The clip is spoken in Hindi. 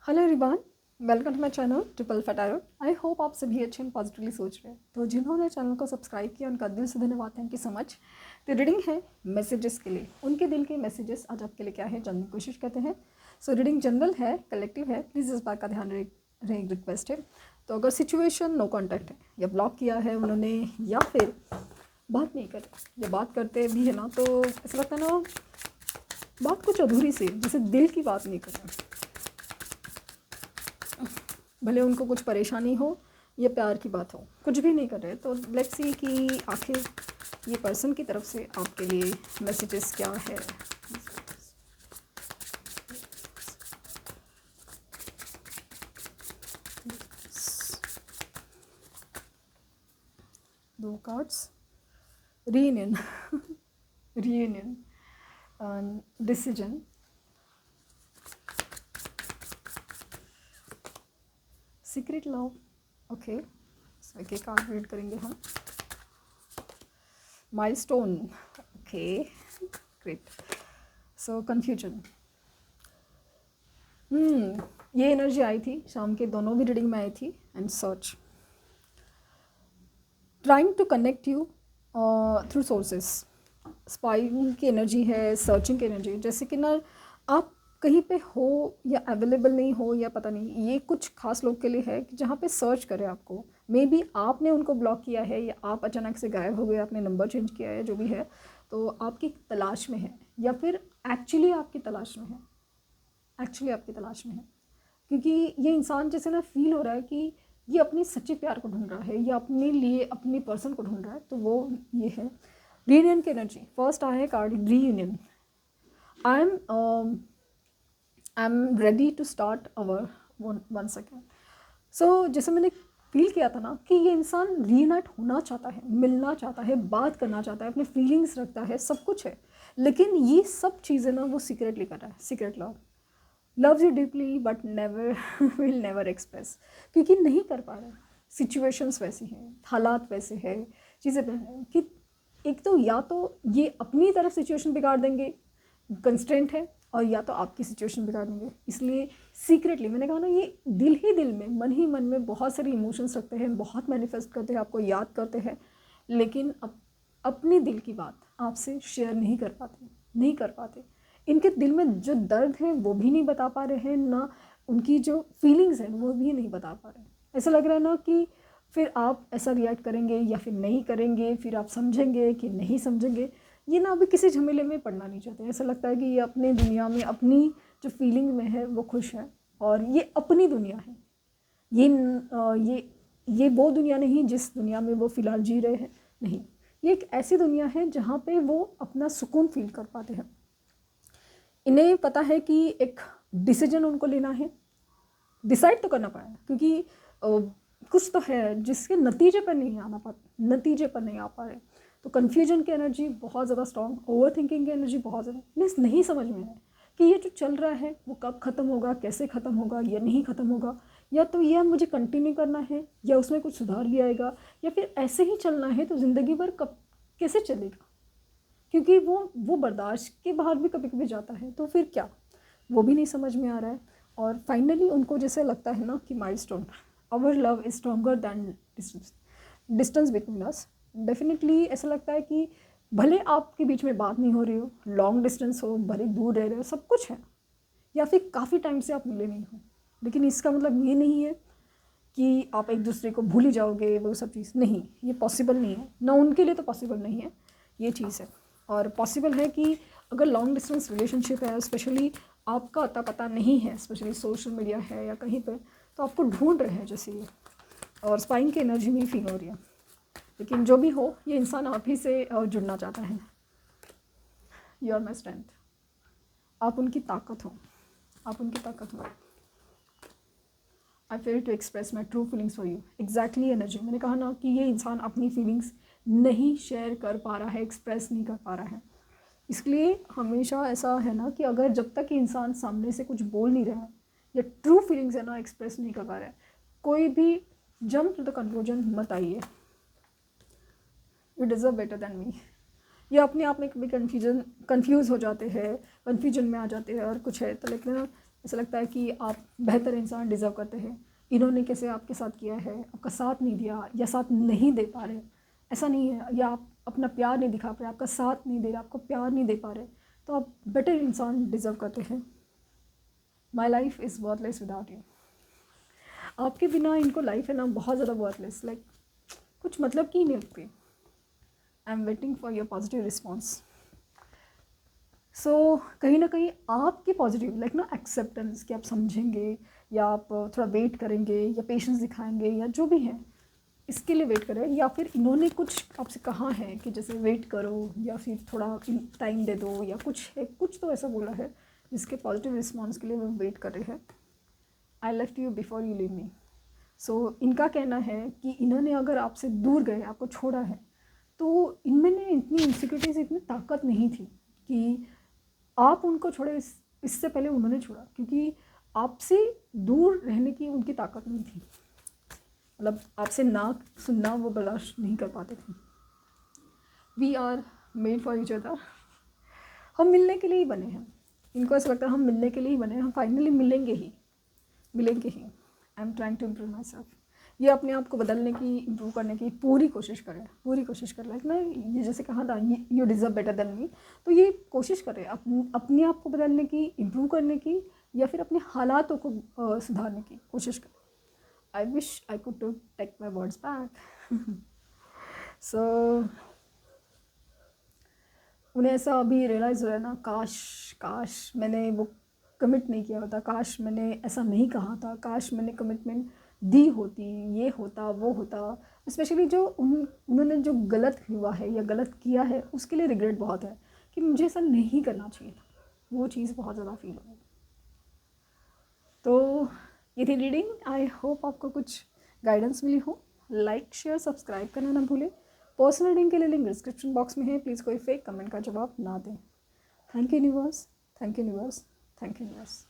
Hello everyone, welcome to my channel triple फटारो। आई होप आप सभी अच्छे एंड पॉजिटिवली सोच रहे हैं। तो जिन्होंने चैनल को सब्सक्राइब किया उनका दिल से धन्यवाद, थैंक यू सो मच। तो रीडिंग है मैसेजेस के लिए, उनके दिल के मैसेजेस आज आपके लिए क्या है जानने की कोशिश करते हैं। सो रीडिंग जनरल है, कलेक्टिव है, प्लीज़ इस बात का ध्यान रहे, एक रिक्वेस्ट है। तो अगर सिचुएशन नो कॉन्टैक्ट है या ब्लॉक किया है उन्होंने या फिर बात नहीं करे या बात करते भी है ना, तो ऐसा लगता है ना बात कुछ अधूरी सी, जैसे दिल की बात नहीं करें। भले उनको कुछ परेशानी हो या प्यार की बात हो, कुछ भी नहीं कर रहे। तो लेट्स सी कि आखिर ये पर्सन की तरफ से आपके लिए मैसेजेस क्या है। दो cards, reunion reunion, decision, secret love. Okay, so एक कार्ड रीड करेंगे हम। Milestone, okay, great. So confusion, ये एनर्जी आई थी शाम के दोनों भी रीडिंग में आई थी। And search, trying to connect you through sources. Spying की एनर्जी है, सर्चिंग की एनर्जी, जैसे कि ना आप कहीं पे हो या अवेलेबल नहीं हो या पता नहीं, ये कुछ खास लोग के लिए है कि जहाँ पे सर्च करें आपको। मे बी आपने उनको ब्लॉक किया है या आप अचानक से गायब हो गए, आपने नंबर चेंज किया है, जो भी है, तो आपकी तलाश में है या फिर एक्चुअली आपकी तलाश में है, एक्चुअली आपकी तलाश में है। क्योंकि ये इंसान जैसे ना फील हो रहा है कि ये अपने सच्चे प्यार को ढूंढ रहा है या अपने लिए अपनी पर्सन को ढूंढ रहा है, तो वो ये है रीयूनियन की एनर्जी। फर्स्ट आया है card reunion. I am ready to start our one second. So जैसे मैंने फील किया था ना कि ये इंसान रीयूनाइट होना चाहता है, मिलना चाहता है, बात करना चाहता है, अपने फीलिंग्स रखता है, सब कुछ है, लेकिन ये सब चीज़ें ना वो सीक्रेटली कर रहा है। Secret love, loves you deeply but never will never express, क्योंकि नहीं कर पा रहे। सिचुएशंस वैसी हैं, हालात वैसे हैं, चीज़ें हैं कि एक तो या तो ये अपनी तरफ सिचुएशन बिगाड़ देंगे, कंस्ट्रेंट है, और या तो आपकी सिचुएशन बिगाड़ देंगे। इसलिए सीक्रेटली मैंने कहा ना, ये दिल ही दिल में, मन ही मन में बहुत सारे इमोशंस रखते हैं, बहुत मैनिफेस्ट करते हैं, आपको याद करते हैं, लेकिन अपनी दिल की बात आपसे शेयर नहीं कर पाते, नहीं कर पाते। इनके दिल में जो दर्द है वो भी नहीं बता पा रहे हैं, ना उनकी जो फीलिंग्स हैं वो भी नहीं बता पा रहे हैं। ऐसा लग रहा है ना कि फिर आप ऐसा रिएक्ट करेंगे या फिर नहीं करेंगे, फिर आप समझेंगे कि नहीं समझेंगे। ये ना अभी किसी झमेले में पड़ना नहीं चाहते। ऐसा लगता है कि ये अपनी दुनिया में, अपनी जो फीलिंग में है वो खुश है, और ये अपनी दुनिया है। ये वो दुनिया नहीं जिस दुनिया में वो फ़िलहाल जी रहे हैं, नहीं। ये एक ऐसी दुनिया है जहाँ पे वो अपना सुकून फील कर पाते हैं। इन्हें पता है कि एक डिसीजन उनको लेना है, डिसाइड तो करना पड़ा, क्योंकि कुछ तो है जिसके नतीजे पर नहीं आना पा, नतीजे पर नहीं आ पा रहे। तो कन्फ्यूजन की एनर्जी बहुत ज़्यादा स्ट्रॉन्ग, ओवर थिंकिंग की एनर्जी बहुत ज़्यादा, प्लीज़ नहीं समझ में है कि ये जो चल रहा है वो कब ख़त्म होगा, कैसे ख़त्म होगा, या नहीं ख़त्म होगा, या तो यह मुझे कंटिन्यू करना है या उसमें कुछ सुधार भी आएगा, या फिर ऐसे ही चलना है तो ज़िंदगी भर कब कैसे चलेगा। क्योंकि वो बर्दाश्त के बाहर भी कभी कभी जाता है, तो फिर क्या, वो भी नहीं समझ में आ रहा है। और फाइनली उनको जैसे लगता है ना कि milestone, our love is stronger than distance between us. Definitely ऐसा लगता है कि भले आपके बीच में बात नहीं हो रही हो, लॉन्ग डिस्टेंस हो, भले दूर रह रहे हो, सब कुछ है, या फिर काफ़ी टाइम से आप मिले नहीं हो, लेकिन इसका मतलब ये नहीं है कि आप एक दूसरे को भूल ही जाओगे, वो सब चीज़ नहीं, ये पॉसिबल नहीं है ना, उनके लिए तो पॉसिबल नहीं है ये चीज़ है। और पॉसिबल है कि अगर लॉन्ग डिस्टेंस रिलेशनशिप है, स्पेशली आपका अता पता नहीं है, स्पेशली सोशल मीडिया है या कहीं पे, तो आपको ढूंढ रहे हैं जैसे ये, और स्पाइंग की एनर्जी में फील हो रही है। लेकिन जो भी हो, ये इंसान आप ही से जुड़ना चाहता है। यू आर माई स्ट्रेंथ, आप उनकी ताकत हो, आप उनकी ताकत हो। I fail to express my true feelings for you, exactly energy. मैंने कहा ना कि ये इंसान अपनी फीलिंग्स नहीं शेयर कर पा रहा है, एक्सप्रेस नहीं कर पा रहा है। इसलिए हमेशा ऐसा है ना कि अगर जब तक इंसान सामने से कुछ बोल नहीं रहा है या ट्रू फीलिंग्स है ना एक्सप्रेस नहीं कर पा रहा है, कोई भी जंप टू द कंक्लूजन मत आइए। You deserve better than me. ये अपने आप में कभी कंफ्यूज हो जाते हैं, कन्फ्यूजन में आ जाते हैं और कुछ है तो, लेकिन ऐसा लगता है कि आप बेहतर इंसान डिज़र्व करते हैं, इन्होंने कैसे आपके साथ किया है, आपका साथ नहीं दिया या साथ नहीं दे पा रहे, ऐसा नहीं है, या आप अपना प्यार नहीं दिखा पा रहे, आपका साथ नहीं दे रहे, आपको प्यार नहीं दे पा रहे, तो आप बेटर इंसान डिज़र्व करते हैं। My life is worthless without you. आपके बिना इनको लाइफ है ना बहुत ज़्यादा वर्थलेस, लाइक कुछ मतलब की नहीं लगती। I am waiting for your positive response. So कहीं ना कहीं आपके पॉजिटिव लाइक ना एक्सेप्टेंस कि आप समझेंगे या आप थोड़ा वेट करेंगे या पेशेंस दिखाएंगे या जो भी है, इसके लिए वेट करें, या फिर इन्होंने कुछ आपसे कहा है कि जैसे वेट करो या फिर थोड़ा टाइम दे दो या कुछ है, कुछ तो ऐसा बोला है जिसके पॉजिटिव रिस्पॉन्स के लिए वो वेट कर रहे हैं। I left you before you leave me. So इनका कहना है कि इन्होंने अगर आपसे दूर गए, आपको छोड़ा है, तो इनमें इतनी इनसिक्योरिटीज, इतनी ताकत नहीं थी कि आप उनको छोड़े। इससे पहले उन्होंने छोड़ा क्योंकि आपसे दूर रहने की उनकी ताकत नहीं थी, मतलब आपसे ना सुनना वो बर्दाश्त नहीं कर पाते थे। We are made for each other. हम मिलने के लिए ही बने हैं। इनको ऐसा लगता है हम मिलने के लिए ही बने हैं, हम फाइनली मिलेंगे ही। I am trying to improve myself. ये अपने आप को बदलने की, इम्प्रूव करने की पूरी कोशिश करें, लाइक ना ये जैसे कहा था you deserve better than me, तो ये कोशिश करें अपने आप को बदलने की, इम्प्रूव करने की, या फिर अपने हालातों को सुधारने की कोशिश करें। I wish I could to take my words back. So उन्हें ऐसा अभी रियलाइज़ हो रहा है ना, काश मैंने वो कमिट नहीं किया होता, काश मैंने ऐसा नहीं कहा था, काश मैंने कमिटमेंट दी होती, ये होता वो होता। स्पेशली जो उन्होंने जो गलत हुआ है या गलत किया है उसके लिए रिग्रेट बहुत है कि मुझे ऐसा नहीं करना चाहिए था, वो चीज़ बहुत ज़्यादा फील हो रही। तो ये थी रीडिंग। आई होप आपको कुछ गाइडेंस मिली हो। लाइक शेयर सब्सक्राइब करना ना भूलें। पर्सनल रीडिंग के लिए लिंक डिस्क्रिप्शन बॉक्स में है, प्लीज़ कोई फेक कमेंट का जवाब ना दें। Thank you universe, thank you universe, thank you universe.